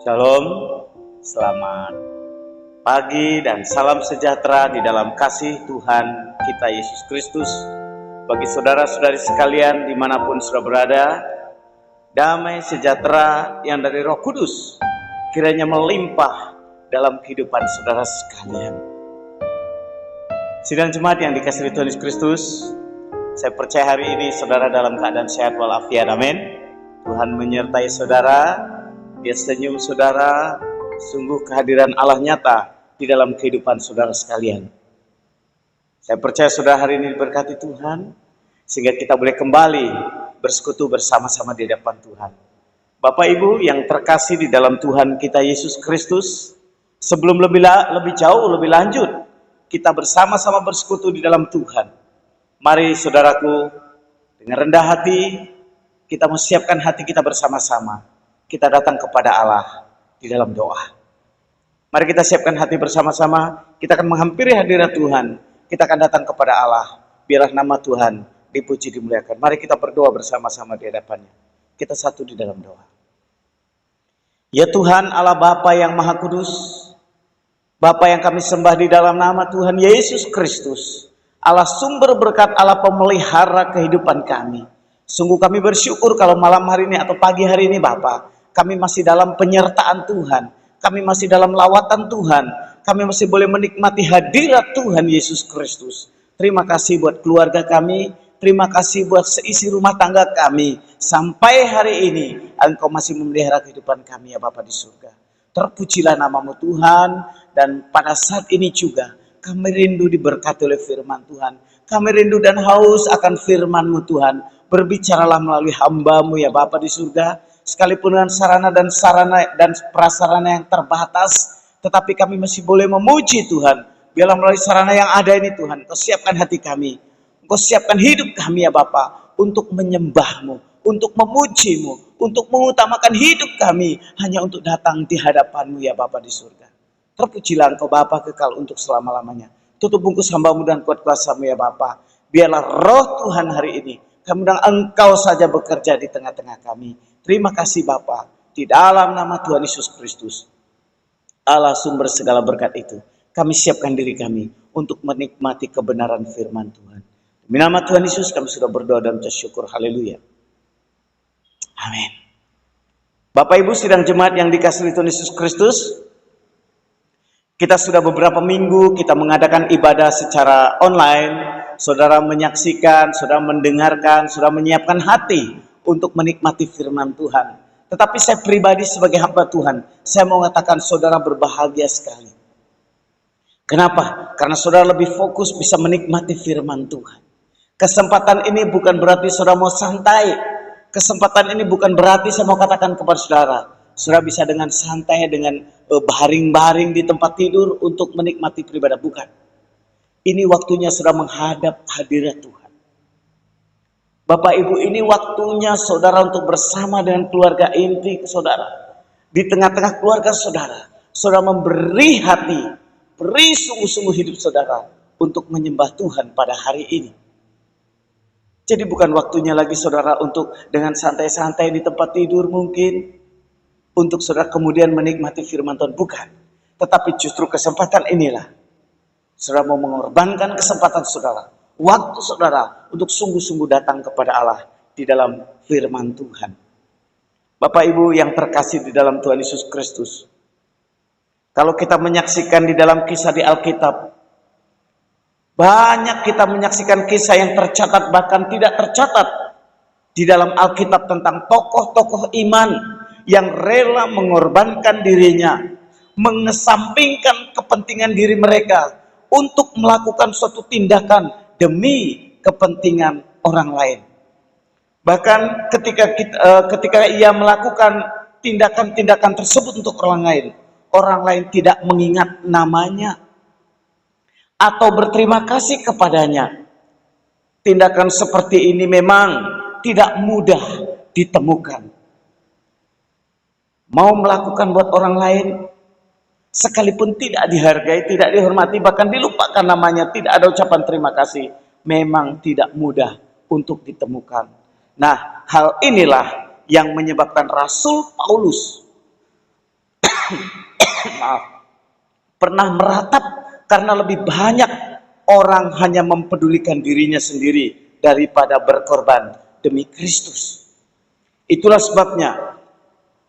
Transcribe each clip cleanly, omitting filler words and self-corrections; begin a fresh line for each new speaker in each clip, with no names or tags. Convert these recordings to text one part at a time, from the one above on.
Shalom, selamat pagi dan salam sejahtera di dalam kasih Tuhan kita Yesus Kristus. Bagi saudara-saudari sekalian dimanapun sudah berada, damai sejahtera yang dari Roh Kudus kiranya melimpah dalam kehidupan saudara sekalian. Sidang jemaat yang dikasihi Tuhan Yesus Kristus, saya percaya hari ini saudara dalam keadaan sehat walafiat, amin. Tuhan menyertai saudara, Dia senyum saudara, sungguh kehadiran Allah nyata di dalam kehidupan saudara sekalian. Saya percaya saudara hari ini diberkati Tuhan, sehingga kita boleh kembali bersekutu bersama-sama di hadapan Tuhan. Bapak Ibu yang terkasih di dalam Tuhan kita Yesus Kristus, sebelum lebih jauh, lebih lanjut, kita bersama-sama bersekutu di dalam Tuhan. Mari saudaraku, dengan rendah hati, kita menyiapkan hati kita bersama-sama. Kita datang kepada Allah di dalam doa. Mari kita siapkan hati bersama-sama. Kita akan menghampiri hadirat Tuhan. Kita akan datang kepada Allah. Biarlah nama Tuhan dipuji, dimuliakan. Mari kita berdoa bersama-sama di hadapannya. Kita satu di dalam doa. Ya Tuhan Allah Bapa yang Maha Kudus, Bapa yang kami sembah di dalam nama Tuhan Yesus Kristus, Allah sumber berkat, Allah pemelihara kehidupan kami. Sungguh kami bersyukur kalau malam hari ini atau pagi hari ini Bapa, kami masih dalam penyertaan Tuhan, kami masih dalam lawatan Tuhan, kami masih boleh menikmati hadirat Tuhan Yesus Kristus. Terima kasih buat keluarga kami, terima kasih buat seisi rumah tangga kami. Sampai hari ini Engkau masih memelihara kehidupan kami ya Bapa di surga. Terpujilah namamu Tuhan, dan pada saat ini juga kami rindu diberkati oleh firman Tuhan. Kami rindu dan haus akan firman-Mu Tuhan. Berbicaralah melalui hamba-Mu ya Bapa di surga. Sekalipun dengan sarana dan prasarana yang terbatas, tetapi kami masih boleh memuji Tuhan. Biarlah melalui sarana yang ada ini Tuhan, Kau siapkan hati kami. Kau siapkan hidup kami ya Bapa, untuk menyembah-Mu, untuk memuji-Mu, untuk mengutamakan hidup kami hanya untuk datang di hadapan-Mu ya Bapa di surga. Terpujilah Engkau Bapa kekal untuk selama-lamanya. Tutup bungkus hamba-Mu dan kuat kuasa-Mu ya Bapa. Biarlah roh Tuhan hari ini, kami undang Engkau saja bekerja di tengah-tengah kami. Terima kasih Bapa, di dalam nama Tuhan Yesus Kristus, Allah sumber segala berkat itu, kami siapkan diri kami untuk menikmati kebenaran firman Tuhan. Demi nama Tuhan Yesus kami sudah berdoa dan bersyukur. Haleluya. Amin. Bapak Ibu sidang jemaat yang dikasihi Tuhan Yesus Kristus, kita sudah beberapa minggu kita mengadakan ibadah secara online. Saudara menyaksikan, saudara mendengarkan, saudara menyiapkan hati untuk menikmati firman Tuhan. Tetapi saya pribadi sebagai hamba Tuhan, saya mau mengatakan saudara berbahagia sekali. Kenapa? Karena saudara lebih fokus bisa menikmati firman Tuhan. Kesempatan ini bukan berarti saudara mau santai. Kesempatan ini bukan berarti saya mau katakan kepada saudara, saudara bisa dengan santai, dengan baring-baring di tempat tidur untuk menikmati beribadah. Bukan. Ini waktunya saudara menghadap hadirat Tuhan. Bapak Ibu, ini waktunya saudara untuk bersama dengan keluarga inti saudara. Di tengah-tengah keluarga saudara, saudara memberi hati, beri sungguh-sungguh hidup saudara untuk menyembah Tuhan pada hari ini. Jadi bukan waktunya lagi saudara untuk dengan santai-santai di tempat tidur mungkin, untuk saudara kemudian menikmati firman Tuhan. Bukan. Tetapi justru kesempatan inilah saudara mau mengorbankan kesempatan saudara, waktu saudara untuk sungguh-sungguh datang kepada Allah di dalam firman Tuhan. Bapak Ibu yang terkasih di dalam Tuhan Yesus Kristus, kalau kita menyaksikan di dalam kisah di Alkitab, banyak kita menyaksikan kisah yang tercatat bahkan tidak tercatat di dalam Alkitab tentang tokoh-tokoh iman yang rela mengorbankan dirinya, mengesampingkan kepentingan diri mereka untuk melakukan suatu tindakan demi kepentingan orang lain. Bahkan ketika ia melakukan tindakan-tindakan tersebut untuk orang lain tidak mengingat namanya atau berterima kasih kepadanya. Tindakan seperti ini memang tidak mudah ditemukan. Mau melakukan buat orang lain, sekalipun tidak dihargai, tidak dihormati, bahkan dilupakan namanya, tidak ada ucapan terima kasih, memang tidak mudah untuk ditemukan. Nah, hal inilah yang menyebabkan Rasul Paulus maaf, pernah meratap karena lebih banyak orang hanya mempedulikan dirinya sendiri daripada berkorban demi Kristus. Itulah sebabnya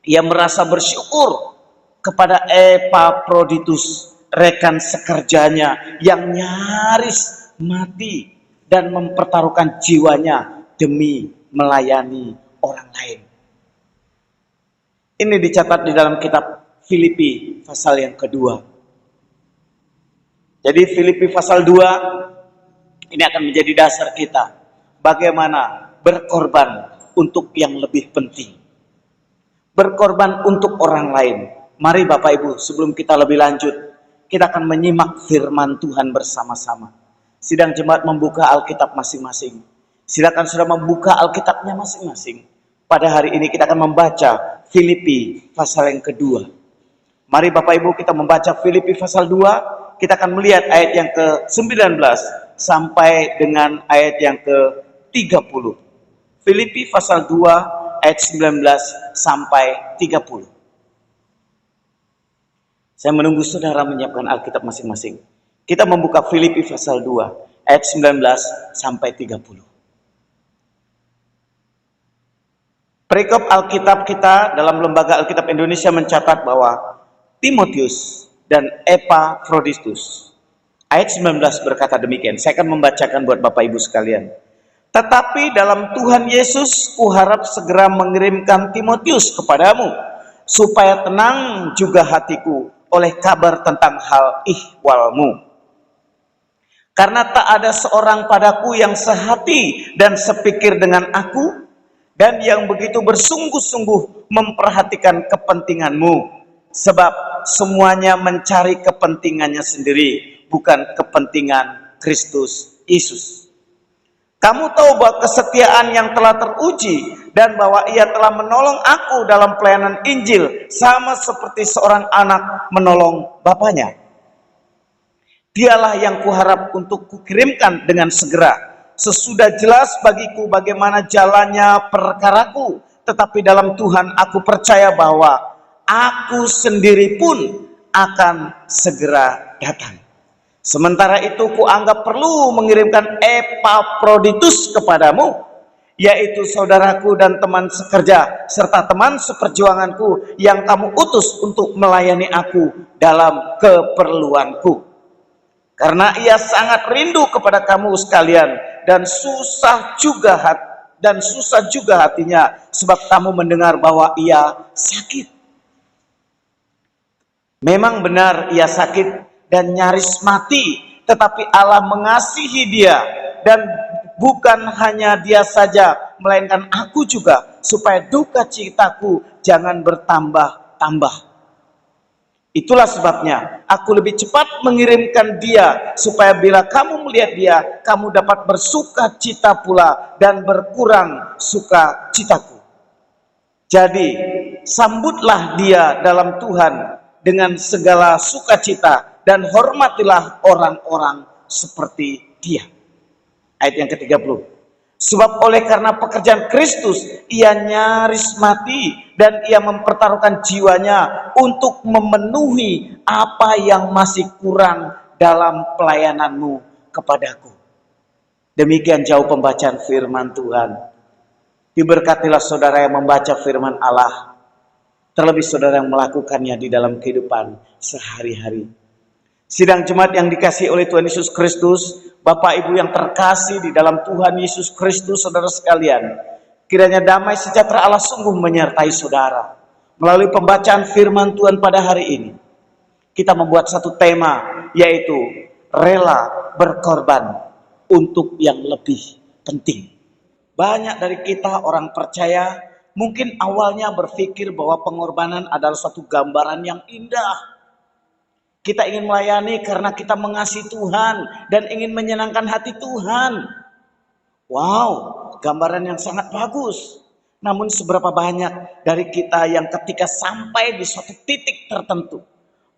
ia merasa bersyukur kepada Epaphroditus, rekan sekerjanya yang nyaris mati dan mempertaruhkan jiwanya demi melayani orang lain. Ini dicatat di dalam kitab Filipi pasal yang kedua. Jadi Filipi pasal 2 ini akan menjadi dasar kita bagaimana berkorban untuk yang lebih penting. Berkorban untuk orang lain. Mari Bapak Ibu, sebelum kita lebih lanjut, kita akan menyimak firman Tuhan bersama-sama. Sidang jemaat membuka Alkitab masing-masing. Silakan sudah membuka Alkitabnya masing-masing. Pada hari ini kita akan membaca Filipi pasal yang kedua. Mari Bapak Ibu kita membaca Filipi pasal 2. Kita akan melihat ayat yang ke-19 sampai dengan ayat yang ke-30. Filipi pasal 2 ayat 19 sampai 30. Saya menunggu saudara menyiapkan Alkitab masing-masing. Kita membuka Filipi pasal 2 ayat 19 sampai 30. Perikop Alkitab kita dalam Lembaga Alkitab Indonesia mencatat bahwa Timotius dan Epaphroditus. Ayat 19 berkata demikian. Saya akan membacakan buat Bapak Ibu sekalian. Tetapi dalam Tuhan Yesus kuharap segera mengirimkan Timotius kepadamu, supaya tenang juga hatiku oleh kabar tentang hal ihwalmu. Karena tak ada seorang padaku yang sehati dan sepikir dengan aku, dan yang begitu bersungguh-sungguh memperhatikan kepentinganmu. Sebab semuanya mencari kepentingannya sendiri, bukan kepentingan Kristus Yesus. Kamu tahu bahwa kesetiaan yang telah teruji dan bahwa ia telah menolong aku dalam pelayanan Injil sama seperti seorang anak menolong bapaknya. Dialah yang kuharap untuk kukirimkan dengan segera. Sesudah jelas bagiku bagaimana jalannya perkaraku, tetapi dalam Tuhan aku percaya bahwa aku sendiri pun akan segera datang. Sementara itu kuanggap perlu mengirimkan Epaphroditus kepadamu, yaitu saudaraku dan teman sekerja, serta teman seperjuanganku yang kamu utus untuk melayani aku dalam keperluanku. Karena ia sangat rindu kepada kamu sekalian, dan susah juga hatinya, sebab kamu mendengar bahwa ia sakit. Memang benar ia sakit dan nyaris mati, tetapi Allah mengasihi dia, dan bukan hanya dia saja, melainkan aku juga, supaya duka citaku jangan bertambah-tambah. Itulah sebabnya aku lebih cepat mengirimkan dia, supaya bila kamu melihat dia, kamu dapat bersuka cita pula dan berkurang suka citaku. Jadi sambutlah dia dalam Tuhan dengan segala sukacita dan hormatilah orang-orang seperti dia. Ayat yang ke-30. Sebab oleh karena pekerjaan Kristus ia nyaris mati dan ia mempertaruhkan jiwanya untuk memenuhi apa yang masih kurang dalam pelayananmu kepadaku. Demikian jauh pembacaan firman Tuhan. Diberkatilah saudara yang membaca firman Allah, terlebih saudara yang melakukannya di dalam kehidupan sehari-hari. Sidang jemaat yang dikasihi oleh Tuhan Yesus Kristus, Bapak Ibu yang terkasih di dalam Tuhan Yesus Kristus, saudara sekalian, kiranya damai sejahtera Allah sungguh menyertai saudara. Melalui pembacaan firman Tuhan pada hari ini, kita membuat satu tema, yaitu rela berkorban untuk yang lebih penting. Banyak dari kita orang percaya mungkin awalnya berpikir bahwa pengorbanan adalah suatu gambaran yang indah. Kita ingin melayani karena kita mengasihi Tuhan dan ingin menyenangkan hati Tuhan. Wow, gambaran yang sangat bagus. Namun seberapa banyak dari kita yang ketika sampai di suatu titik tertentu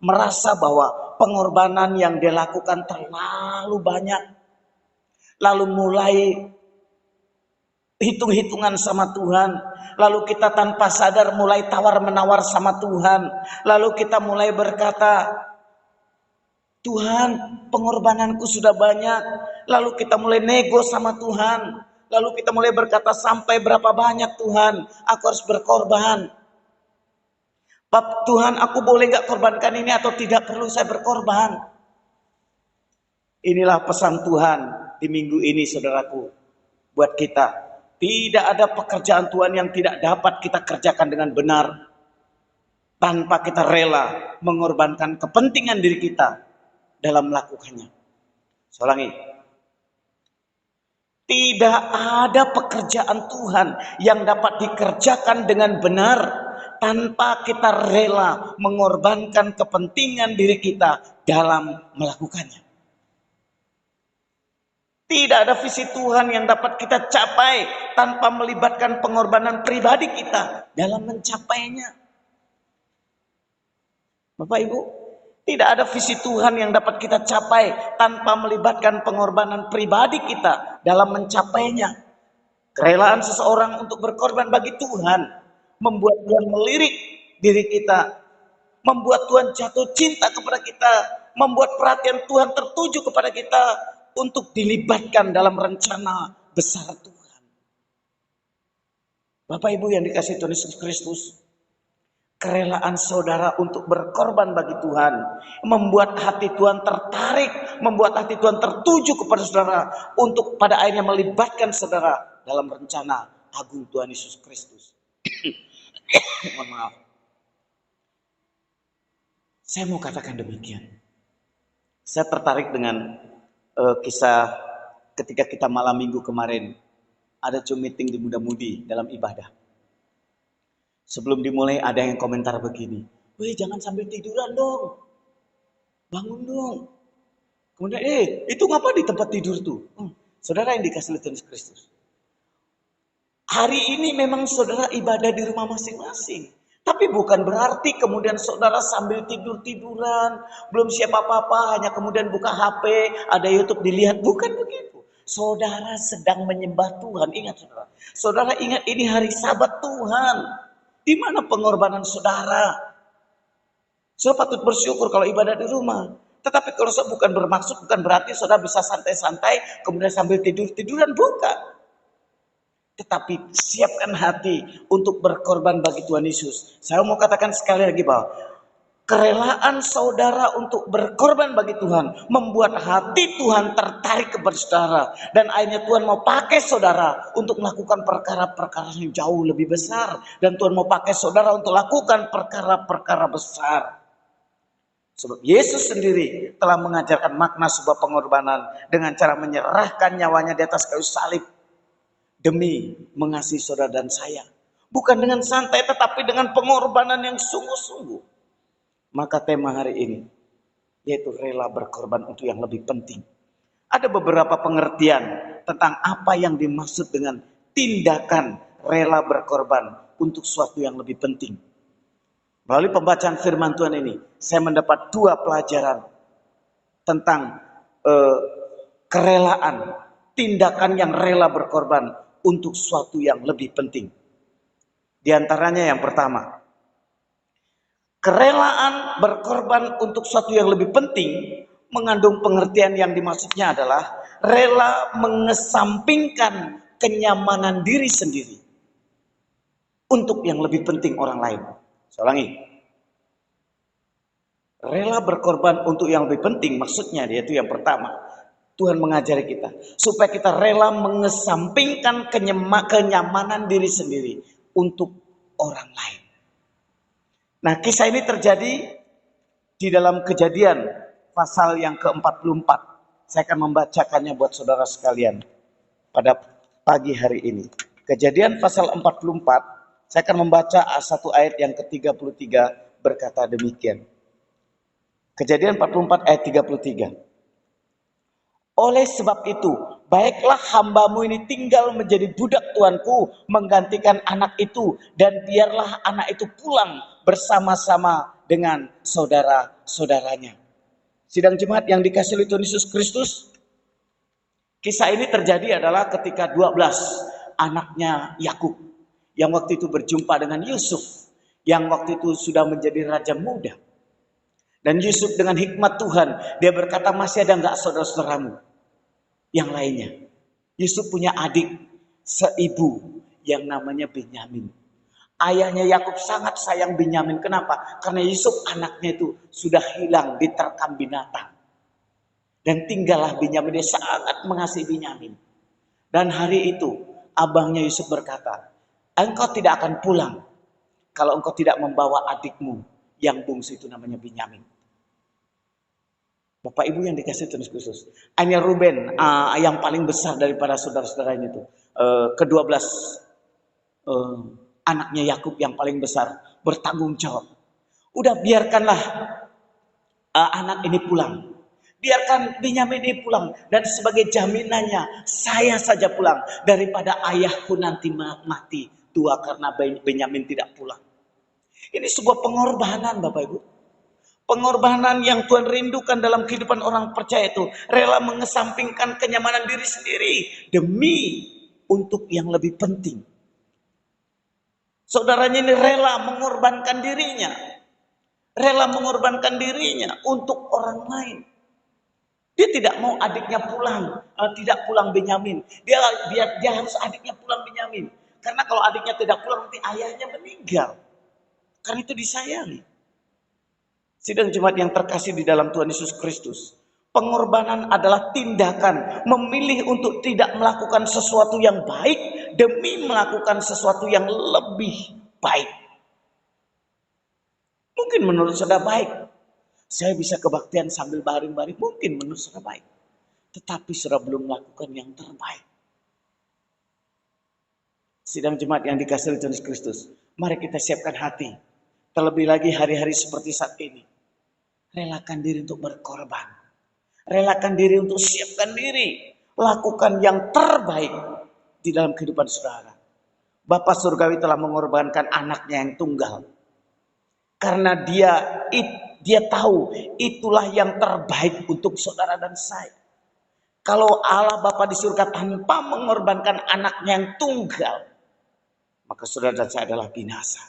merasa bahwa pengorbanan yang dilakukan terlalu banyak. Lalu mulai hitung-hitungan sama Tuhan. Lalu kita tanpa sadar mulai tawar-menawar sama Tuhan. Lalu kita mulai berkata, Tuhan, pengorbananku sudah banyak. Lalu kita mulai nego sama Tuhan. Lalu kita mulai berkata, sampai berapa banyak Tuhan, aku harus berkorban. Tuhan, aku boleh gak korbankan ini atau tidak perlu saya berkorban? Inilah pesan Tuhan di minggu ini, saudaraku, buat kita. Tidak ada pekerjaan Tuhan yang tidak dapat kita kerjakan dengan benar tanpa kita rela mengorbankan kepentingan diri kita dalam melakukannya. Saya ulangi. Tidak ada pekerjaan Tuhan yang dapat dikerjakan dengan benar tanpa kita rela mengorbankan kepentingan diri kita dalam melakukannya. Tidak ada visi Tuhan yang dapat kita capai tanpa melibatkan pengorbanan pribadi kita dalam mencapainya. Bapak Ibu, tidak ada visi Tuhan yang dapat kita capai tanpa melibatkan pengorbanan pribadi kita dalam mencapainya. Kerelaan seseorang untuk berkorban bagi Tuhan membuat Tuhan melirik diri kita, membuat Tuhan jatuh cinta kepada kita, membuat perhatian Tuhan tertuju kepada kita untuk dilibatkan dalam rencana besar Tuhan. Bapak Ibu yang dikasihi Tuhan Yesus Kristus, kerelaan saudara untuk berkorban bagi Tuhan membuat hati Tuhan tertarik, membuat hati Tuhan tertuju kepada saudara untuk pada akhirnya melibatkan saudara dalam rencana agung Tuhan Yesus Kristus. Mohon maaf. Saya mau katakan demikian. Saya tertarik dengan kisah ketika kita malam minggu kemarin ada Zoom meeting di Muda-Mudi dalam ibadah. Sebelum dimulai ada yang komentar begini, "Weh, jangan sambil tiduran dong. Bangun dong." Kemudian, itu ngapa di tempat tidur tuh? Saudara yang dikasihi Tuhan Yesus Kristus. Hari ini memang saudara ibadah di rumah masing-masing. Tapi bukan berarti kemudian saudara sambil tidur-tiduran, belum siap apa-apa, hanya kemudian buka HP, ada YouTube dilihat. Bukan begitu. Saudara sedang menyembah Tuhan. Ingat saudara. Saudara ingat ini hari Sabat Tuhan. Di mana pengorbanan saudara? Saudara patut bersyukur kalau ibadah di rumah. Tetapi kalau saudara bukan bermaksud, bukan berarti saudara bisa santai-santai, kemudian sambil tidur-tiduran. Bukan. Tetapi siapkan hati untuk berkorban bagi Tuhan Yesus. Saya mau katakan sekali lagi bahwa kerelaan saudara untuk berkorban bagi Tuhan membuat hati Tuhan tertarik kepada saudara. Dan akhirnya Tuhan mau pakai saudara untuk melakukan perkara-perkara yang jauh lebih besar. Dan Tuhan mau pakai saudara untuk lakukan perkara-perkara besar. Sebab Yesus sendiri telah mengajarkan makna sebuah pengorbanan dengan cara menyerahkan nyawanya di atas kayu salib. Demi mengasihi saudara dan saya. Bukan dengan santai tetapi dengan pengorbanan yang sungguh-sungguh. Maka tema hari ini yaitu rela berkorban untuk yang lebih penting. Ada beberapa pengertian tentang apa yang dimaksud dengan tindakan rela berkorban untuk sesuatu yang lebih penting. Melalui pembacaan firman Tuhan ini, saya mendapat 2 pelajaran tentang kerelaan, tindakan yang rela berkorban untuk sesuatu yang lebih penting. Di antaranya yang pertama, kerelaan berkorban untuk sesuatu yang lebih penting mengandung pengertian yang dimaksudnya adalah rela mengesampingkan kenyamanan diri sendiri untuk yang lebih penting orang lain. Saya ulangi. Rela berkorban untuk yang lebih penting maksudnya yaitu yang pertama, Tuhan mengajari kita supaya kita rela mengesampingkan kenyamanan diri sendiri untuk orang lain. Nah, kisah ini terjadi di dalam Kejadian pasal yang ke-44. Saya akan membacakannya buat saudara sekalian pada pagi hari ini. Kejadian pasal 44, saya akan membaca satu ayat yang ke-33 berkata demikian. Kejadian 44 ayat 33. Oleh sebab itu, baiklah hambamu ini tinggal menjadi budak tuanku, menggantikan anak itu, dan biarlah anak itu pulang bersama-sama dengan saudara-saudaranya. Sidang jemaat yang dikasihi Tuhan Yesus Kristus, kisah ini terjadi adalah ketika 12 anaknya Yakub. yang waktu itu berjumpa dengan Yusuf, yang waktu itu sudah menjadi raja muda. Dan Yusuf dengan hikmat Tuhan, dia berkata, masih ada enggak saudara-saudaramu yang lainnya? Yusuf punya adik seibu yang namanya Benyamin. Ayahnya Yakub sangat sayang Benyamin. Kenapa? Karena Yusuf anaknya itu sudah hilang diterkam binatang. Dan tinggallah Benyamin, dia sangat mengasihi Benyamin. Dan hari itu abangnya Yusuf berkata, engkau tidak akan pulang kalau engkau tidak membawa adikmu yang bungsu itu namanya Benyamin. Bapak Ibu yang dikasih Tuhan Yesus, hanya Ruben yang paling besar daripada saudara-saudaranya itu, ke-12 anaknya Yakub yang paling besar bertanggung jawab. Udah biarkanlah anak ini pulang. Biarkan Benyamin ini pulang. Dan sebagai jaminannya, saya saja pulang. Daripada ayahku nanti mati tua karena Benyamin tidak pulang. Ini sebuah pengorbanan Bapak Ibu. Pengorbanan yang Tuhan rindukan dalam kehidupan orang percaya itu. Rela mengesampingkan kenyamanan diri sendiri. Demi untuk yang lebih penting. Saudaranya ini rela mengorbankan dirinya. Rela mengorbankan dirinya untuk orang lain. Dia tidak mau adiknya pulang, tidak pulang Benyamin. Dia harus adiknya pulang Benyamin. Karena kalau adiknya tidak pulang nanti ayahnya meninggal. Karena itu disayangi. Sidang jemaat yang terkasih di dalam Tuhan Yesus Kristus. Pengorbanan adalah tindakan memilih untuk tidak melakukan sesuatu yang baik demi melakukan sesuatu yang lebih baik. Mungkin menurut saudara baik. Saya bisa kebaktian sambil baring-baring. Mungkin menurut saudara baik. Tetapi saudara belum melakukan yang terbaik. Sidang jemaat yang dikasihi Tuhan Yesus Kristus. Mari kita siapkan hati. Terlebih lagi hari-hari seperti saat ini. Relakan diri untuk berkorban. Relakan diri untuk siapkan diri. Lakukan yang terbaik di dalam kehidupan saudara. Bapa Surgawi telah mengorbankan anaknya yang tunggal. Karena dia tahu itulah yang terbaik untuk saudara dan saya. Kalau Allah Bapa di surga tanpa mengorbankan anaknya yang tunggal, maka saudara dan saya adalah binasa.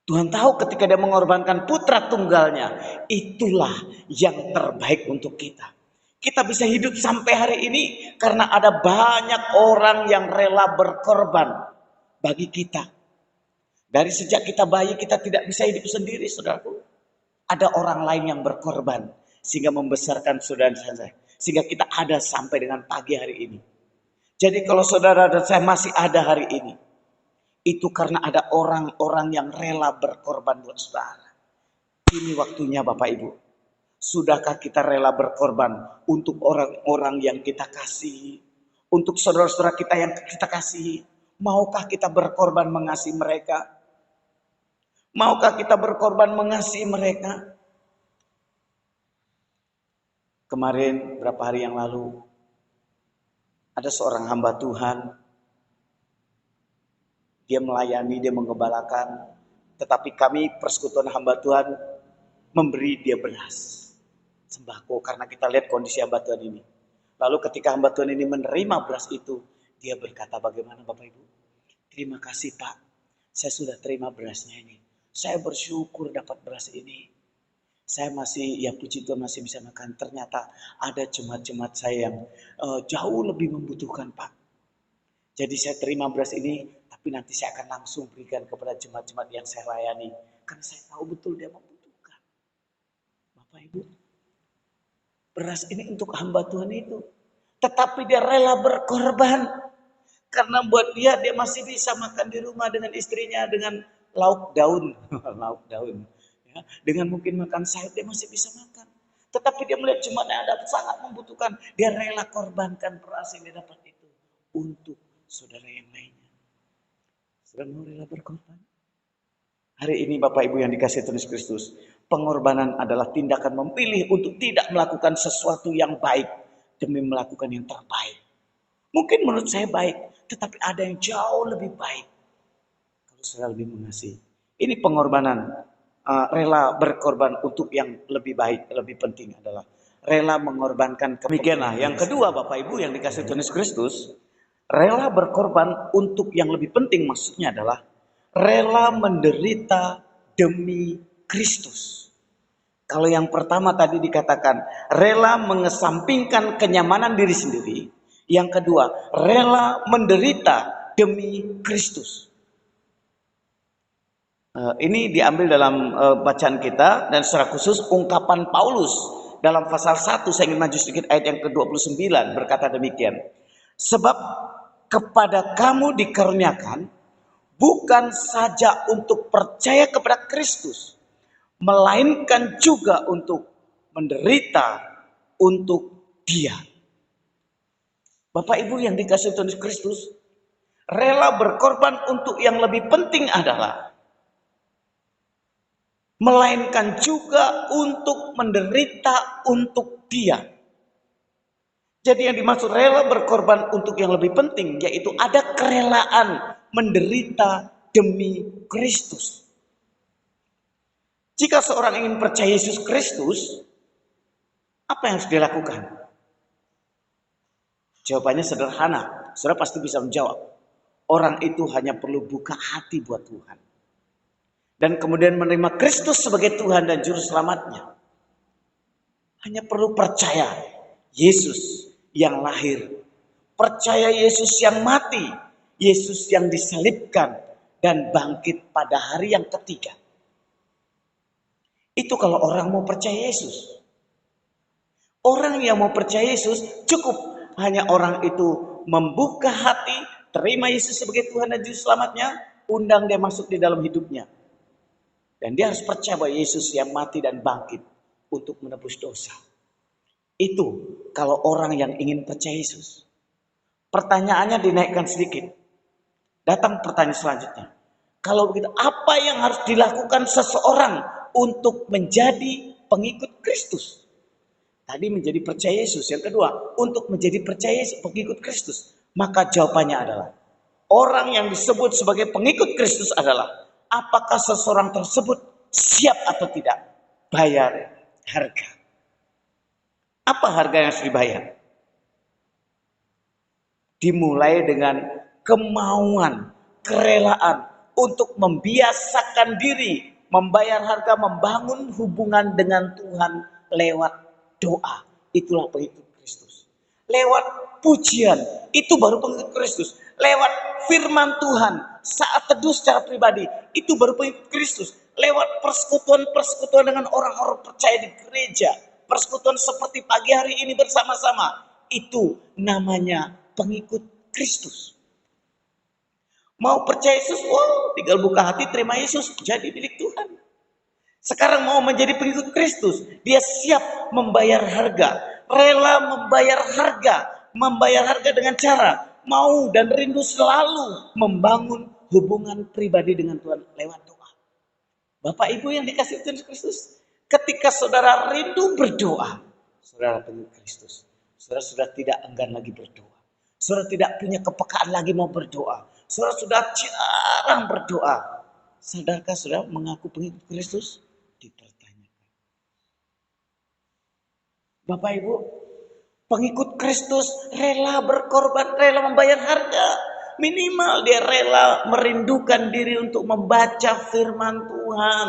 Tuhan tahu ketika dia mengorbankan putra tunggalnya, itulah yang terbaik untuk kita. Kita bisa hidup sampai hari ini karena ada banyak orang yang rela berkorban bagi kita. Dari sejak kita bayi kita tidak bisa hidup sendiri, saudaraku. Ada orang lain yang berkorban sehingga membesarkan saudara dan saya. Sehingga kita ada sampai dengan pagi hari ini. Jadi kalau saudara dan saya masih ada hari ini, itu karena ada orang-orang yang rela berkorban buat saudara. Ini waktunya Bapak Ibu. Sudahkah kita rela berkorban untuk orang-orang yang kita kasihi? Untuk saudara-saudara kita yang kita kasihi? Maukah kita berkorban mengasihi mereka? Maukah kita berkorban mengasihi mereka? Kemarin, beberapa hari yang lalu, ada seorang hamba Tuhan. Dia melayani, dia menggembalakan. Tetapi kami persekutuan hamba Tuhan memberi dia beras. Sembako, karena kita lihat kondisi hamba Tuhan ini. Lalu ketika hamba Tuhan ini menerima beras itu, dia berkata, bagaimana Bapak Ibu? Terima kasih Pak, saya sudah terima berasnya ini. Saya bersyukur dapat beras ini. Saya masih, ya puji Tuhan masih bisa makan. Ternyata ada jemaat-jemaat saya yang jauh lebih membutuhkan Pak. Jadi saya terima beras ini, tapi nanti saya akan langsung berikan kepada jemaat-jemaat yang saya layani. Karena saya tahu betul dia membutuhkan. Bapak Ibu, beras ini untuk hamba Tuhan itu. Tetapi dia rela berkorban. Karena buat dia masih bisa makan di rumah dengan istrinya dengan lauk daun, lauk daun. Ya, dengan mungkin makan sayur dia masih bisa makan. Tetapi dia melihat jemaatnya ada sangat membutuhkan, dia rela korbankan beras yang dia dapat itu untuk saudara yang lainnya. Saudara mau rela berkorban? Hari ini Bapak Ibu yang dikasihi Tuhan Yesus Kristus, pengorbanan adalah tindakan memilih untuk tidak melakukan sesuatu yang baik demi melakukan yang terbaik. Mungkin menurut saya baik, tetapi ada yang jauh lebih baik. Saudara lebih mengasihi. Ini pengorbanan, rela berkorban untuk yang lebih baik, lebih penting adalah rela mengorbankan. Demikianlah. Yang kedua Bapak Ibu yang dikasihi Tuhan Yesus Kristus, Rela berkorban untuk yang lebih penting maksudnya adalah rela menderita demi Kristus. Kalau yang pertama tadi dikatakan rela mengesampingkan kenyamanan diri sendiri. Yang kedua, rela menderita demi Kristus. Ini diambil dalam bacaan kita dan secara khusus ungkapan Paulus dalam pasal 1, saya ingin maju sedikit ayat yang ke-29 berkata demikian. Sebab kepada kamu dikaruniakan bukan saja untuk percaya kepada Kristus, melainkan juga untuk menderita untuk Dia. Bapak Ibu yang dikasihi Tuhan Yesus Kristus, rela berkorban untuk yang lebih penting adalah melainkan juga untuk menderita untuk Dia. Jadi yang dimaksud rela berkorban untuk yang lebih penting, yaitu ada kerelaan menderita demi Kristus. Jika seorang ingin percaya Yesus Kristus, apa yang harus dilakukan? Jawabannya sederhana. Saudara pasti bisa menjawab. Orang itu hanya perlu buka hati buat Tuhan. Dan kemudian menerima Kristus sebagai Tuhan dan Juru Selamatnya. Hanya perlu percaya Yesus yang lahir. Percaya Yesus yang mati. Yesus yang disalibkan dan bangkit pada hari yang ketiga. Itu kalau orang mau percaya Yesus. Orang yang mau percaya Yesus cukup hanya orang itu membuka hati, terima Yesus sebagai Tuhan dan Juru Selamatnya, undang dia masuk di dalam hidupnya. Dan dia harus percaya bahwa Yesus yang mati dan bangkit untuk menebus dosa. Itu kalau orang yang ingin percaya Yesus. Pertanyaannya dinaikkan sedikit. Datang pertanyaan selanjutnya. Kalau begitu, apa yang harus dilakukan seseorang untuk menjadi pengikut Kristus? Tadi menjadi percaya Yesus. Yang kedua, untuk menjadi percaya Yesus, pengikut Kristus. Maka jawabannya adalah, orang yang disebut sebagai pengikut Kristus adalah, apakah seseorang tersebut siap atau tidak bayar harga. Apa harga yang harus dibayar? Dimulai dengan kemauan, kerelaan untuk membiasakan diri, membayar harga, membangun hubungan dengan Tuhan lewat doa. Itulah pengikut Kristus. Lewat pujian, itu baru pengikut Kristus. Lewat firman Tuhan, saat teduh secara pribadi, itu baru pengikut Kristus. Lewat persekutuan-persekutuan dengan orang-orang percaya di gereja, persekutuan seperti pagi hari ini bersama-sama, itu namanya pengikut Kristus. Mau percaya Yesus, tinggal buka hati, terima Yesus, jadi milik Tuhan. Sekarang mau menjadi pengikut Kristus, dia siap membayar harga, rela membayar harga dengan cara mau dan rindu selalu membangun hubungan pribadi dengan Tuhan lewat doa. Bapak Ibu yang dikasihi Tuhan Kristus, ketika saudara rindu berdoa, saudara pengikut Kristus, saudara sudah tidak enggan lagi berdoa. Saudara tidak punya kepekaan lagi mau berdoa. Saudara sudah jarang berdoa. Sadarkah saudara mengaku pengikut Kristus? Dipertanyakan. Bapak Ibu, pengikut Kristus rela berkorban, rela membayar harga. Minimal dia rela merindukan diri untuk membaca firman Tuhan.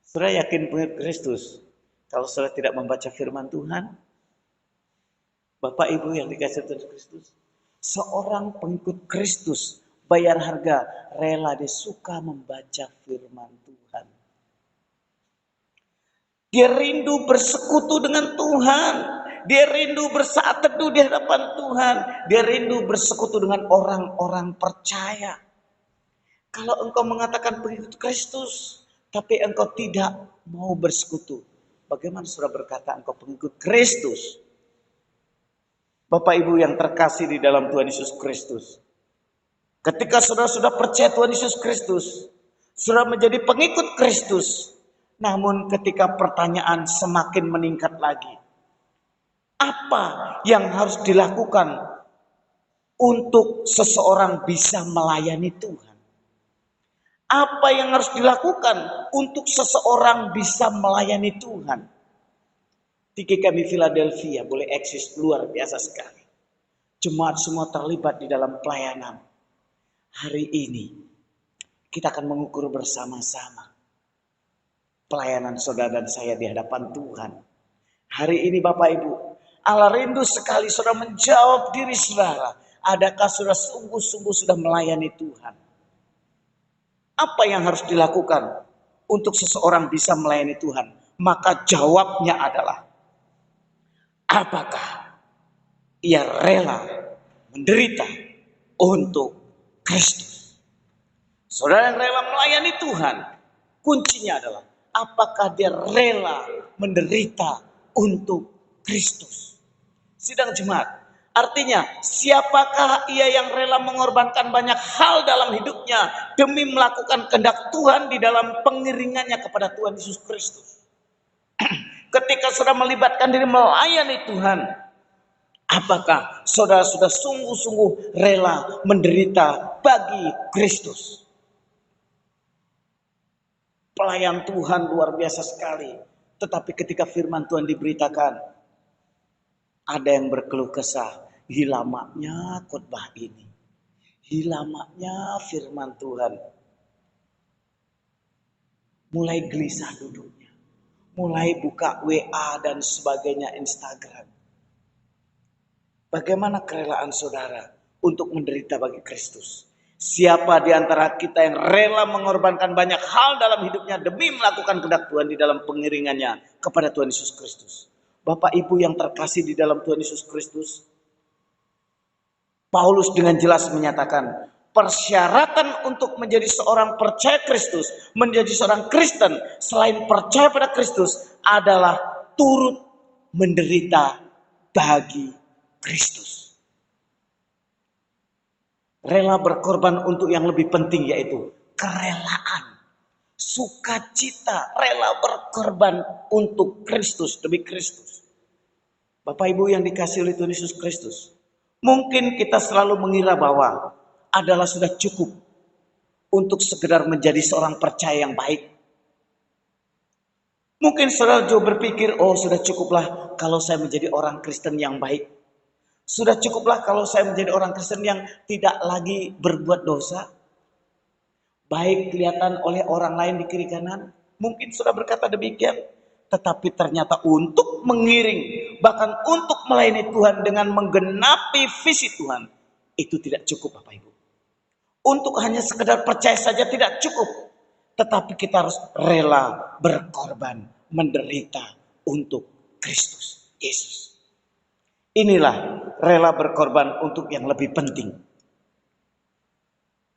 Saudara yakin pengikut Kristus? Kalau saudara tidak membaca firman Tuhan, Bapak Ibu yang dikasihi Tuhan Kristus, seorang pengikut Kristus bayar harga, rela dia suka membaca firman Tuhan. Dia rindu bersekutu dengan Tuhan. Dia rindu bersaat teduh di hadapan Tuhan. Dia rindu bersekutu dengan orang-orang percaya. Kalau engkau mengatakan pengikut Kristus, tapi engkau tidak mau bersekutu, bagaimana saudara berkata engkau pengikut Kristus? Bapak Ibu yang terkasih di dalam Tuhan Yesus Kristus, ketika saudara sudah percaya Tuhan Yesus Kristus, saudara menjadi pengikut Kristus, namun ketika pertanyaan semakin meningkat lagi, apa yang harus dilakukan untuk seseorang bisa melayani Tuhan? Apa yang harus dilakukan untuk seseorang bisa melayani Tuhan? Di GKB Philadelphia boleh eksis luar biasa sekali. Jemaat semua terlibat di dalam pelayanan. Hari ini kita akan mengukur bersama-sama pelayanan saudara dan saya di hadapan Tuhan. Hari ini Bapak Ibu, Allah rindu sekali saudara menjawab diri saudara. Adakah saudara sungguh-sungguh sudah melayani Tuhan? Apa yang harus dilakukan untuk seseorang bisa melayani Tuhan? Maka jawabnya adalah, apakah ia rela menderita untuk Kristus? Saudara yang rela melayani Tuhan, kuncinya adalah apakah dia rela menderita untuk Kristus. Sidang jemaat, artinya siapakah ia yang rela mengorbankan banyak hal dalam hidupnya demi melakukan kehendak Tuhan di dalam pengiringannya kepada Tuhan Yesus Kristus. Ketika saudara melibatkan diri melayani Tuhan, apakah saudara sudah sungguh-sungguh rela menderita bagi Kristus? Pelayan Tuhan luar biasa sekali. Tetapi ketika firman Tuhan diberitakan, ada yang berkeluh kesah. Hilamaknya khotbah ini. Hilamaknya firman Tuhan. Mulai gelisah duduknya. Mulai buka WA dan sebagainya, Instagram. Bagaimana kerelaan saudara untuk menderita bagi Kristus? Siapa di antara kita yang rela mengorbankan banyak hal dalam hidupnya demi melakukan kehendak Tuhan di dalam pengiringannya kepada Tuhan Yesus Kristus? Bapak Ibu yang terkasih di dalam Tuhan Yesus Kristus, Paulus dengan jelas menyatakan, persyaratan untuk menjadi seorang percaya Kristus, menjadi seorang Kristen selain percaya pada Kristus adalah turut menderita bagi Kristus. Rela berkorban untuk yang lebih penting, yaitu kerelaan, sukacita, rela berkorban untuk Kristus, demi Kristus. Bapak Ibu yang dikasihi oleh Tuhan Yesus Kristus, mungkin kita selalu mengira bahwa adalah sudah cukup untuk sekedar menjadi seorang percaya yang baik. Mungkin saudara juga berpikir, oh sudah cukuplah kalau saya menjadi orang Kristen yang baik. Sudah cukuplah kalau saya menjadi orang Kristen yang tidak lagi berbuat dosa. Baik kelihatan oleh orang lain di kiri kanan. Mungkin sudah berkata demikian. Tetapi ternyata untuk mengiring, bahkan untuk melayani Tuhan dengan menggenapi visi Tuhan, itu tidak cukup Bapak Ibu. Untuk hanya sekedar percaya saja tidak cukup. Tetapi kita harus rela berkorban, menderita untuk Kristus Yesus. Inilah rela berkorban untuk yang lebih penting.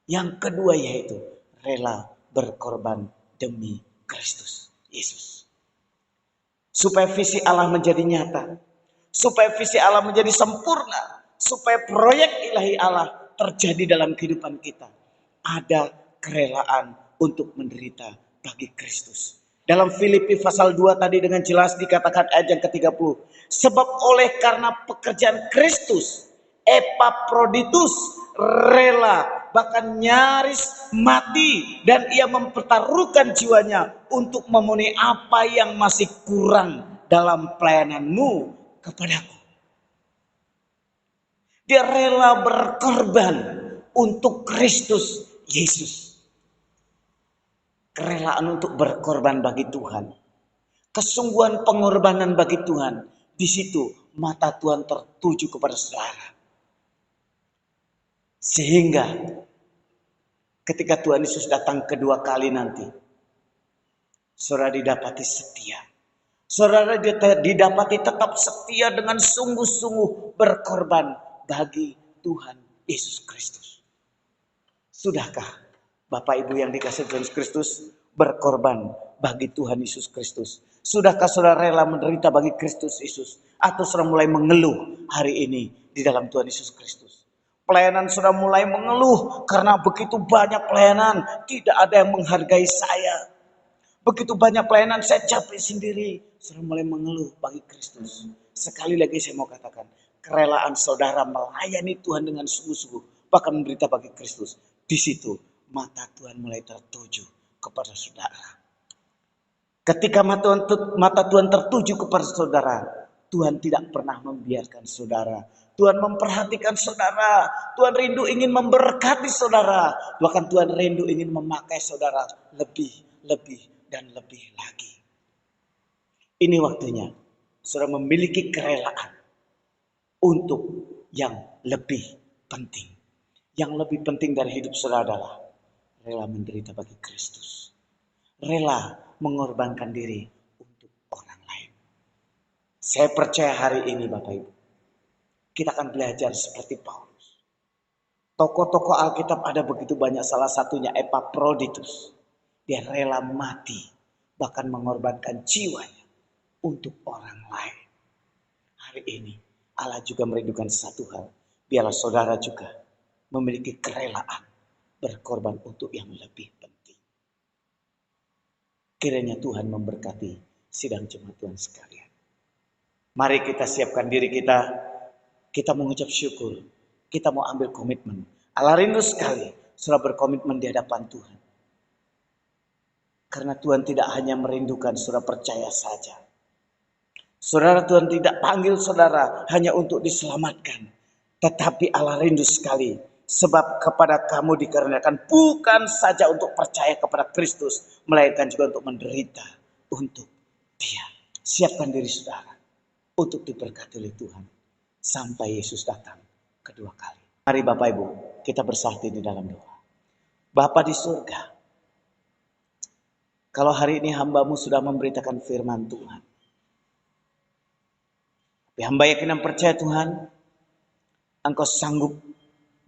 Yang kedua yaitu rela berkorban demi Kristus Yesus. Supaya visi Allah menjadi nyata. Supaya visi Allah menjadi sempurna. Supaya proyek ilahi Allah terjadi dalam kehidupan kita. Ada kerelaan untuk menderita bagi Kristus. Dalam Filipi pasal 2 tadi dengan jelas dikatakan ayat yang ke-30. Sebab oleh karena pekerjaan Kristus, Epaphroditus rela bahkan nyaris mati. Dan ia mempertaruhkan jiwanya untuk memenuhi apa yang masih kurang dalam pelayananmu kepadaku. Dia rela berkorban untuk Kristus Yesus. Kerelaan untuk berkorban bagi Tuhan. Kesungguhan pengorbanan bagi Tuhan. Di situ mata Tuhan tertuju kepada saudara. Sehingga ketika Tuhan Yesus datang kedua kali nanti, saudara didapati setia. Saudara didapati tetap setia dengan sungguh-sungguh berkorban bagi Tuhan Yesus Kristus. Sudahkah Bapak Ibu yang dikasihi Tuhan Yesus Kristus berkorban bagi Tuhan Yesus Kristus? Sudahkah saudara rela menderita bagi Kristus Yesus? Atau saudara mulai mengeluh hari ini di dalam Tuhan Yesus Kristus? Pelayanan saudara mulai mengeluh karena begitu banyak pelayanan, tidak ada yang menghargai saya. Begitu banyak pelayanan saya capek sendiri. Saudara mulai mengeluh bagi Kristus. Sekali lagi saya mau katakan, kerelaan saudara melayani Tuhan dengan sungguh-sungguh, bahkan menderita bagi Kristus. Di situ mata Tuhan mulai tertuju kepada saudara. Ketika mata Tuhan tertuju kepada saudara, Tuhan tidak pernah membiarkan saudara. Tuhan memperhatikan saudara. Tuhan rindu ingin memberkati saudara. Bahkan Tuhan rindu ingin memakai saudara lebih, dan lebih lagi. Ini waktunya saudara memiliki kerelaan untuk yang lebih penting. Yang lebih penting dari hidup saudara adalah rela menderita bagi Kristus. Rela mengorbankan diri untuk orang lain. Saya percaya hari ini Bapak Ibu, kita akan belajar seperti Paulus. Tokoh-tokoh Alkitab ada begitu banyak, salah satunya Epaphroditus. Dia rela mati, bahkan mengorbankan jiwanya untuk orang lain. Hari ini Allah juga merindukan satu hal. Biarlah saudara juga memiliki kerelaan berkorban untuk yang lebih penting. Kiranya Tuhan memberkati sidang jemaat Tuhan sekalian. Mari kita siapkan diri kita mengucap syukur, kita mau ambil komitmen. Allah rindu sekali saudara berkomitmen di hadapan Tuhan. Karena Tuhan tidak hanya merindukan saudara percaya saja. Saudara, Tuhan tidak panggil saudara hanya untuk diselamatkan. Tetapi Allah rindu sekali. Sebab kepada kamu dikarenakan bukan saja untuk percaya kepada Kristus, melainkan juga untuk menderita untuk Dia. Siapkan diri saudara untuk diberkati oleh Tuhan sampai Yesus datang kedua kali. Mari Bapak Ibu, kita bersatu di dalam doa. Bapa di surga, kalau hari ini hamba-Mu sudah memberitakan firman Tuhan, tapi hamba yakin dan percaya Tuhan, Engkau sanggup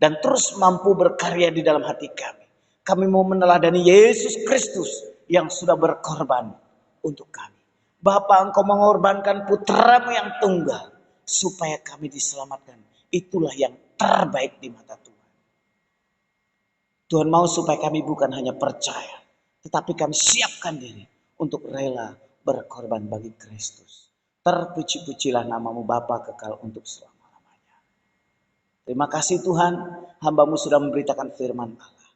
dan terus mampu berkarya di dalam hati kami. Kami mau meneladani Yesus Kristus yang sudah berkorban untuk kami. Bapa, Engkau mengorbankan putra-Mu yang tunggal supaya kami diselamatkan. Itulah yang terbaik di mata Tuhan. Tuhan mau supaya kami bukan hanya percaya, tetapi kami siapkan diri untuk rela berkorban bagi Kristus. Terpuji-pujilah nama-Mu Bapa kekal untuk selama. Terima kasih Tuhan, hamba-Mu sudah memberitakan firman Allah.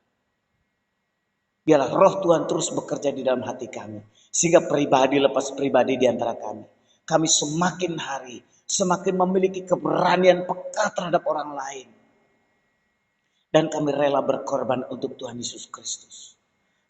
Biarlah roh Tuhan terus bekerja di dalam hati kami. Sehingga pribadi lepas pribadi di antara kami. Kami semakin hari, semakin memiliki keberanian peka terhadap orang lain. Dan kami rela berkorban untuk Tuhan Yesus Kristus.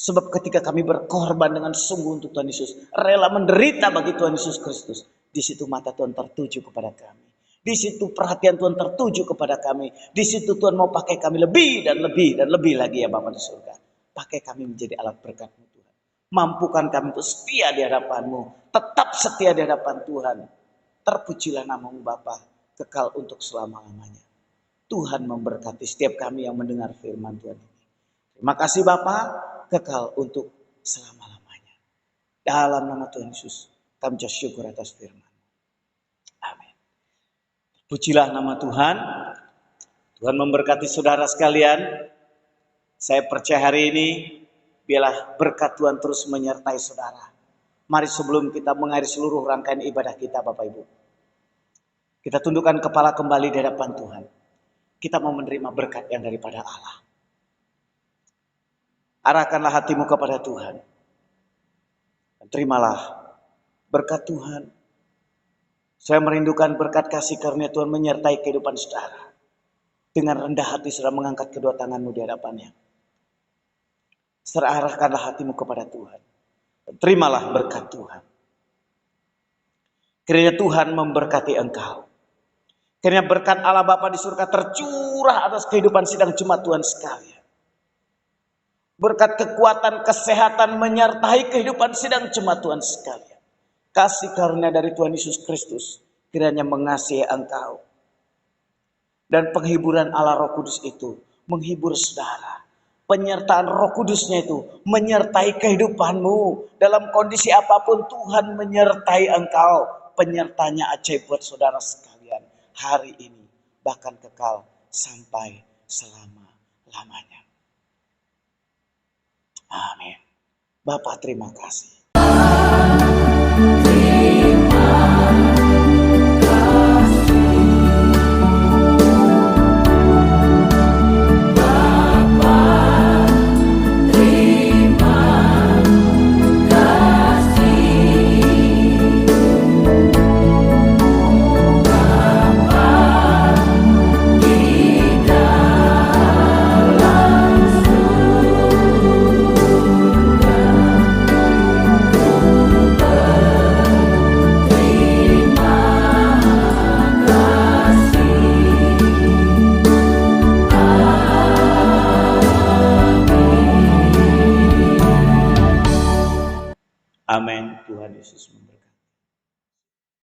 Sebab ketika kami berkorban dengan sungguh untuk Tuhan Yesus, rela menderita bagi Tuhan Yesus Kristus, di situ mata Tuhan tertuju kepada kami. Di situ perhatian Tuhan tertuju kepada kami. Di situ Tuhan mau pakai kami lebih dan lebih lagi ya Bapa di surga. Pakai kami menjadi alat berkat-Mu Tuhan. Mampukan kami untuk setia di hadapan-Mu. Tetap setia di hadapan Tuhan. Terpujilah nama-Mu Bapa kekal untuk selama-lamanya. Tuhan memberkati setiap kami yang mendengar firman Tuhan ini. Terima kasih Bapa kekal untuk selama-lamanya. Dalam nama Tuhan Yesus kami syukur atas firman. Pujilah nama Tuhan. Tuhan memberkati saudara sekalian. Saya percaya hari ini biarlah berkat Tuhan terus menyertai saudara. Mari sebelum kita mengakhiri seluruh rangkaian ibadah kita Bapak Ibu, kita tundukkan kepala kembali di hadapan Tuhan. Kita mau menerima berkat yang daripada Allah. Arahkanlah hatimu kepada Tuhan. Dan terimalah berkat Tuhan. Saya merindukan berkat kasih karunia Tuhan menyertai kehidupan saudara. Dengan rendah hati saudara mengangkat kedua tanganmu di hadapannya. Serahkanlah hatimu kepada Tuhan. Terimalah berkat Tuhan. Kiranya Tuhan memberkati engkau. Kiranya berkat Allah Bapa di surga tercurah atas kehidupan sidang jemaat Tuhan sekalian. Berkat kekuatan, kesehatan menyertai kehidupan sidang jemaat Tuhan sekalian. Kasih karunia dari Tuhan Yesus Kristus kiranya mengasihi engkau. Dan penghiburan Allah Roh Kudus itu menghibur saudara. Penyertaan Roh Kudusnya itu menyertai kehidupanmu. Dalam kondisi apapun Tuhan menyertai engkau. Penyertanya ajaib buat saudara sekalian. Hari ini bahkan kekal sampai selama-lamanya. Amin. Bapa terima kasih. Amin. Tuhan Yesus.